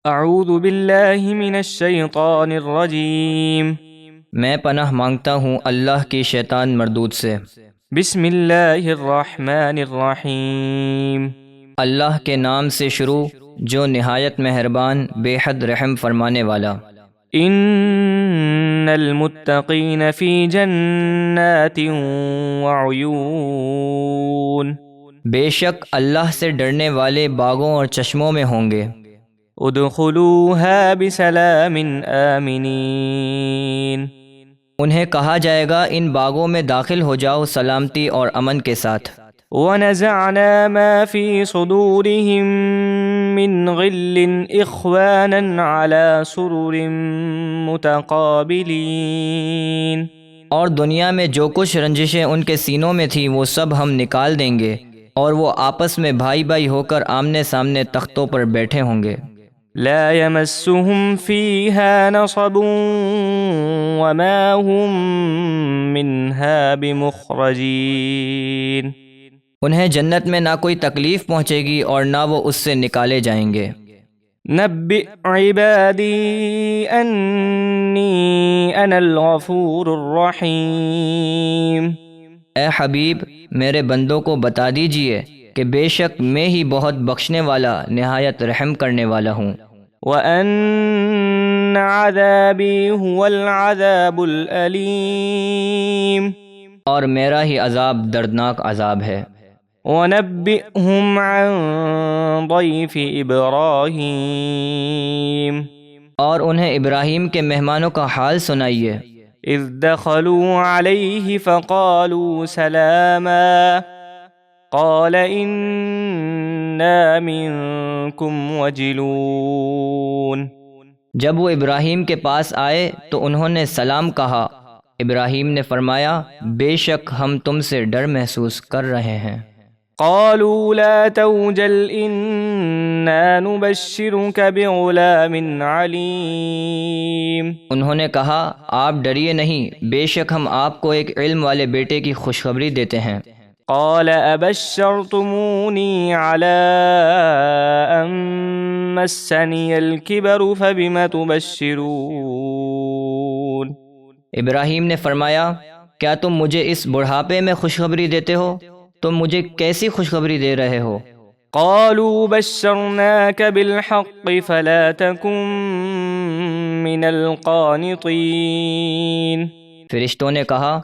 اعوذ باللہ من الشیطان الرجیم۔ میں پناہ مانگتا ہوں اللہ کی شیطان مردود سے۔ بسم اللہ الرحمن الرحیم۔ اللہ کے نام سے شروع جو نہایت مہربان بے حد رحم فرمانے والا۔ ان المتقین فی جنات وعیون۔ بے شک اللہ سے ڈرنے والے باغوں اور چشموں میں ہوں گے۔ ادخلوها بسلام آمنین۔ انہیں کہا جائے گا ان باغوں میں داخل ہو جاؤ سلامتی اور امن کے ساتھ۔ ونزعنا ما في صدورهم من غل اخوانا على سرر متقابلین۔ اور دنیا میں جو کچھ رنجشیں ان کے سینوں میں تھی وہ سب ہم نکال دیں گے، اور وہ آپس میں بھائی بھائی ہو کر آمنے سامنے تختوں پر بیٹھے ہوں گے۔ لا يمسهم فيها نصب وما هم منها بمخرجین۔ انہیں جنت میں نہ کوئی تکلیف پہنچے گی اور نہ وہ اس سے نکالے جائیں گے۔ نبئ عبادی انی انا الغفور الرحیم۔ اے حبیب میرے بندوں کو بتا دیجئے کہ بے شک میں ہی بہت بخشنے والا نہایت رحم کرنے والا ہوں۔ وَأَنَّ عَذَابِي هُوَ الْعَذَابُ الْأَلِيمُ۔ اور میرا ہی عذاب دردناک عذاب ہے۔ وَنَبِّئْهُمْ عَنْ ضَيْفِ إِبْرَاهِيمَ۔ اور انہیں ابراہیم کے مہمانوں کا حال سنائیے۔ اذ دخلوا علیہ فقالوا سلاما قال انا منکم وجلون۔ جب وہ ابراہیم کے پاس آئے تو انہوں نے سلام کہا۔ ابراہیم نے فرمایا بے شک ہم تم سے ڈر محسوس کر رہے ہیں۔ قالوا لا توجل انا نبشرك بغلام علیم۔ انہوں نے کہا آپ ڈریے نہیں، بے شک ہم آپ کو ایک علم والے بیٹے کی خوشخبری دیتے ہیں۔ قال ابشرتمونی علی ان مسنی الکبر فبم تبشرون۔ ابراہیم نے فرمایا کیا تم مجھے اس بڑھاپے میں خوشخبری دیتے ہو؟ تم مجھے کیسی خوشخبری دے رہے ہو؟ قالوا بشرناك بالحق فلا تكن من القانطین۔ فرشتوں نے کہا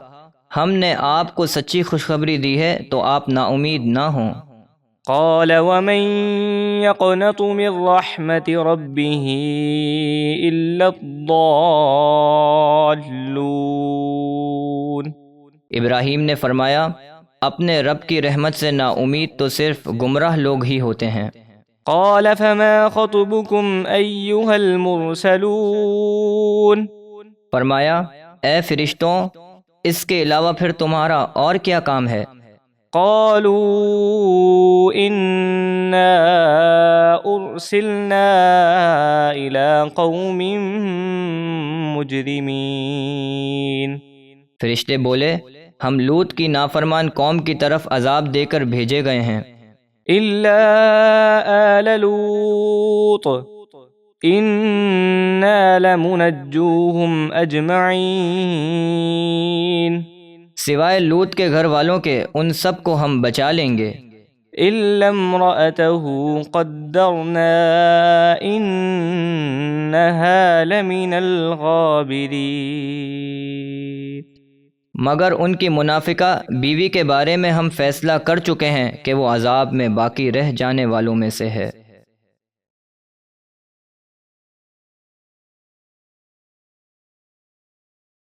ہم نے آپ کو سچی خوشخبری دی ہے تو آپ نا امید نہ ہوں۔ قال ومن يقنط من رحمت ربه الا الضالون۔ ابراہیم نے فرمایا اپنے رب کی رحمت سے نا امید تو صرف گمراہ لوگ ہی ہوتے ہیں۔ قال فما خطبكم ایھا المرسلون۔ فرمایا اے فرشتوں اس کے علاوہ پھر تمہارا اور کیا کام ہے؟ قالوا انا ارسلنا الى قوم مجرمین۔ فرشتے بولے ہم لوط کی نافرمان قوم کی طرف عذاب دے کر بھیجے گئے ہیں۔ الا آل لوط انا لمنجوہم اجمعین۔ سوائے لوط کے گھر والوں کے ان سب کو ہم بچا لیں گے۔ الا امرأته قدرنا انها لمن الغابرین۔ مگر ان کی منافقہ بیوی کے بارے میں ہم فیصلہ کر چکے ہیں کہ وہ عذاب میں باقی رہ جانے والوں میں سے ہے۔